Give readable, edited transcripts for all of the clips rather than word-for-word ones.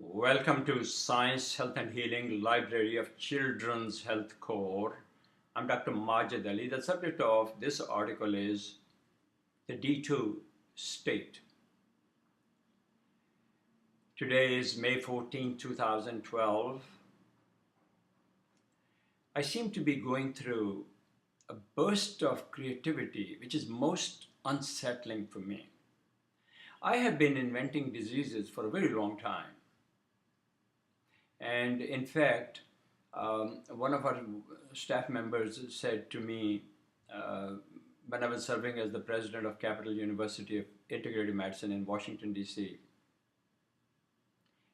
Welcome to Science, Health and Healing Library of Children's Health Core. I'm Dr. Majid. The subject of this article is the D2 state. Today is May 14, 2012. I seem to be going through a burst of creativity which is most unsettling for me. I have been inventing diseases for a very long time. And in fact, one of our staff members said to me when I was serving as the president of Capital University of Integrative Medicine in Washington, D.C.,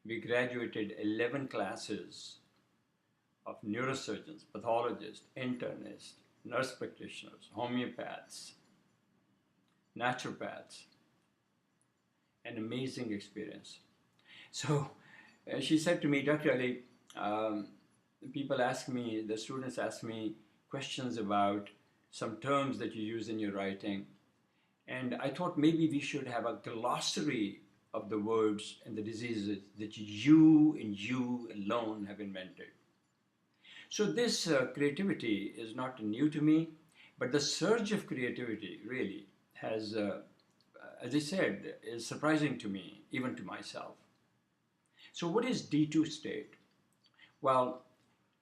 we graduated 11 classes of neurosurgeons, pathologists, internists, nurse practitioners, homeopaths, naturopaths. An amazing experience. So she said to me, Dr. Ali, the students ask me questions about some terms that you use in your writing. And I thought maybe we should have a glossary of the words and the diseases that you and you alone have invented. So this creativity is not new to me, but the surge of creativity really has, as I said, is surprising to me, even to myself. So what is D2 state? Well,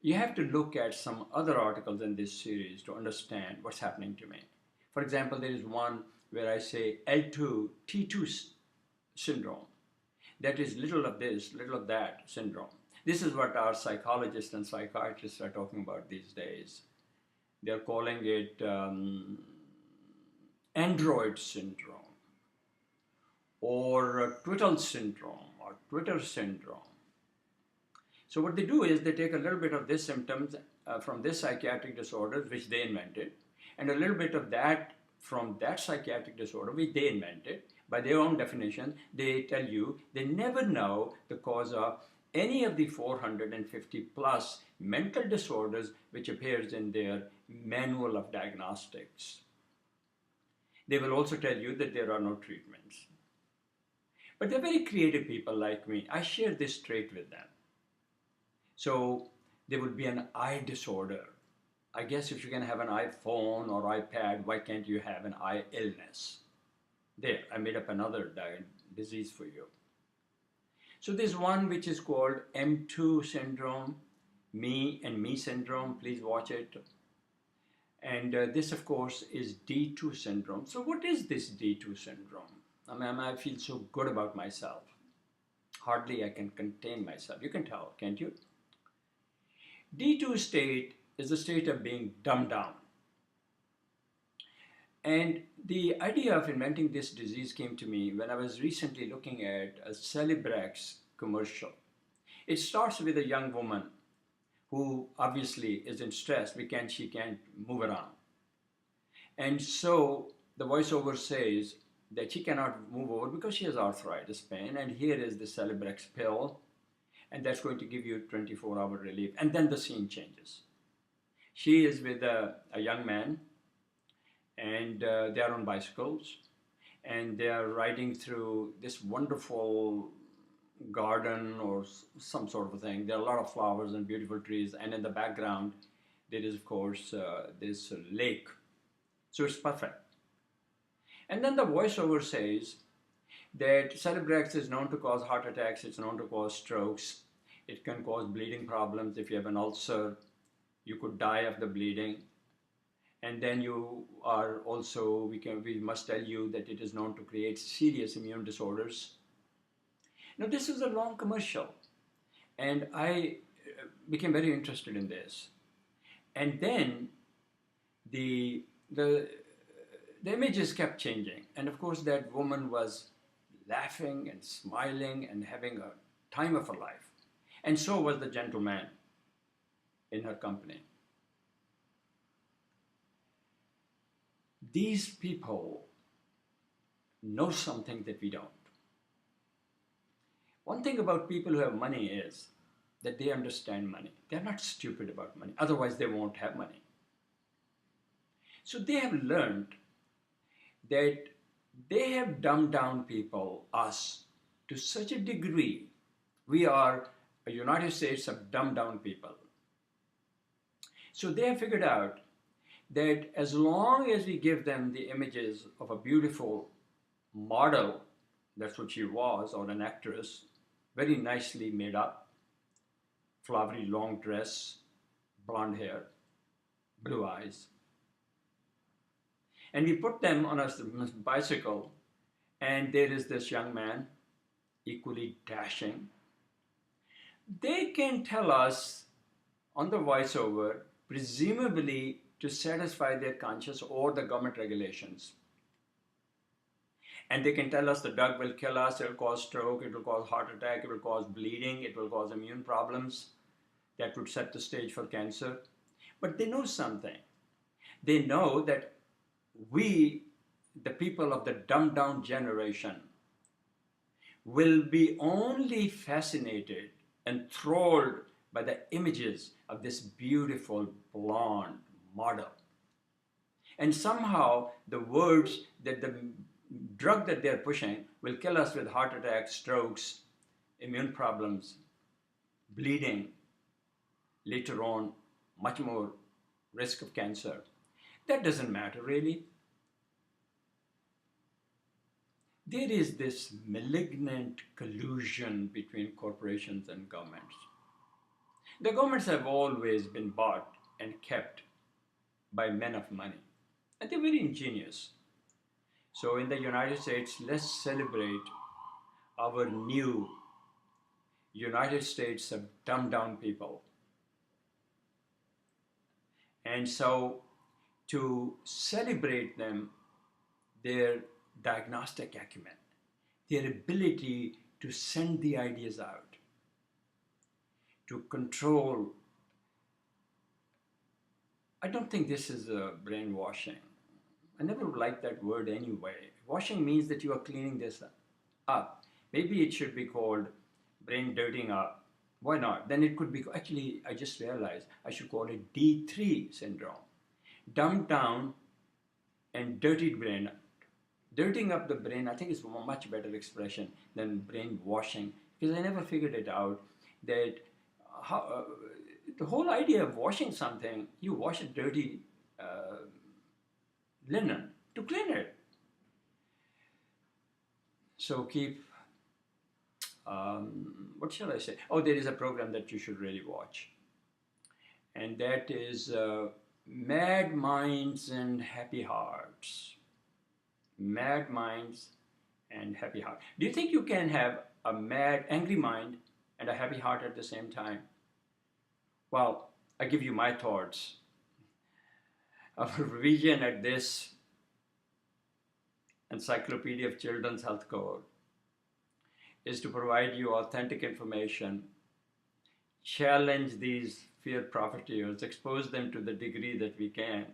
you have to look at some other articles in this series to understand what's happening to me. For example, there is one where I say L2 T2 syndrome. That is little of this, little of that syndrome. This is what our psychologists and psychiatrists are talking about these days. They're calling it Android syndrome, or Twitter syndrome, or Twitter syndrome. So what they do is they take a little bit of these symptoms from this psychiatric disorder, which they invented, and a little bit of that from that psychiatric disorder, which they invented. By their own definition, they tell you they never know the cause of any of the 450 plus mental disorders which appears in their manual of diagnostics. They will also tell you that there are no treatments. But they're very creative people like me. I share this trait with them. So there would be an eye disorder. I guess if you can have an iPhone or iPad, why can't you have an eye illness? There, I made up another disease for you. So there's one which is called M2 syndrome, me and me syndrome. Please watch it. And this, of course, is D2 syndrome. So what is this D2 syndrome? I feel so good about myself. Hardly I can contain myself. You can tell, can't you? D2 state is the state of being dumbed down. And the idea of inventing this disease came to me when I was recently looking at a Celebrex commercial. It starts with a young woman who obviously is in stress because she can't move around. And so the voiceover says that she cannot move over because she has arthritis pain, and here is the Celebrex pill, and that's going to give you 24-hour relief. And then the scene changes. She is with a young man, and they are on bicycles, and they are riding through this wonderful garden or some sort of a thing. There are a lot of flowers and beautiful trees, and in the background there is, of course, this lake. So it's perfect. And then the voiceover says that Celebrex is known to cause heart attacks, it's known to cause strokes, it can cause bleeding problems. If you have an ulcer, you could die of the bleeding. And then you are also, we must tell you that it is known to create serious immune disorders. Now this is a long commercial, and I became very interested in this. And then the images kept changing, and of course that woman was laughing and smiling and having a time of her life, and so was the gentleman in her company. These people know something that we don't. One thing about people who have money is that they understand money. They're not stupid about money, otherwise they won't have money. So they have learned that they have dumbed down people, us, to such a degree We are a United States of dumbed down people. So they have figured out that as long as we give them the images of a beautiful model, that's what she was, or an actress, very nicely made up, flowery long dress, blonde hair, blue eyes, and we put them on a bicycle, and there is this young man, equally dashing. They can tell us on the voiceover, presumably to satisfy their conscience or the government regulations. And they can tell us the drug will kill us, it will cause stroke, it will cause heart attack, it will cause bleeding, it will cause immune problems that would set the stage for cancer. But they know something. They know that we, the people of the dumbed down generation, will be only fascinated, enthralled by the images of this beautiful blonde model. And somehow the words that the drug that they're pushing will kill us with heart attacks, strokes, immune problems, bleeding, later on, much more risk of cancer. That doesn't matter really. There is this malignant collusion between corporations and governments. The governments have always been bought and kept by men of money, and they're very ingenious. So in the United States, let's celebrate our new United States of dumbed down people. And so to celebrate them, their diagnostic acumen, their ability to send the ideas out, to control. I don't think this is a brainwashing. I never liked that word anyway. Washing means that you are cleaning this up. Maybe it should be called brain dirtying up. Why not? Then it could be, actually, I just realized I should call it D3 syndrome. Dumbed down and dirtied brain. Dirtying up the brain, I think, is a much better expression than brain washing, because I never figured it out that the whole idea of washing something, you wash a dirty linen to clean it. So keep, what shall I say? Oh, there is a program that you should really watch. And that is Mad Minds and Happy Hearts. Mad Minds and Happy Heart. Do you think you can have a mad, angry mind and a happy heart at the same time? Well, I give you my thoughts. Our revision at this Encyclopedia of Children's Health Code is to provide you authentic information, challenge these fear profiteers, expose them to the degree that we can,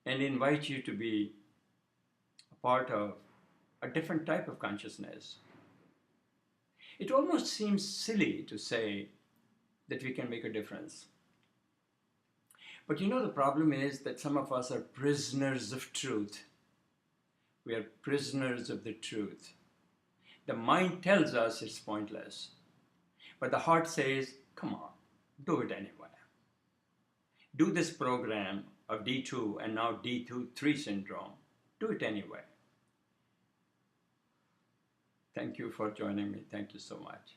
and invite you to be a part of a different type of consciousness. It almost seems silly to say that we can make a difference. But you know, the problem is that some of us are prisoners of truth. We are prisoners of the truth. The mind tells us it's pointless, but the heart says, come on, do it anyway. Do this program of D2 and now D2D3 syndrome. Do it anyway. Thank you for joining me. Thank you so much.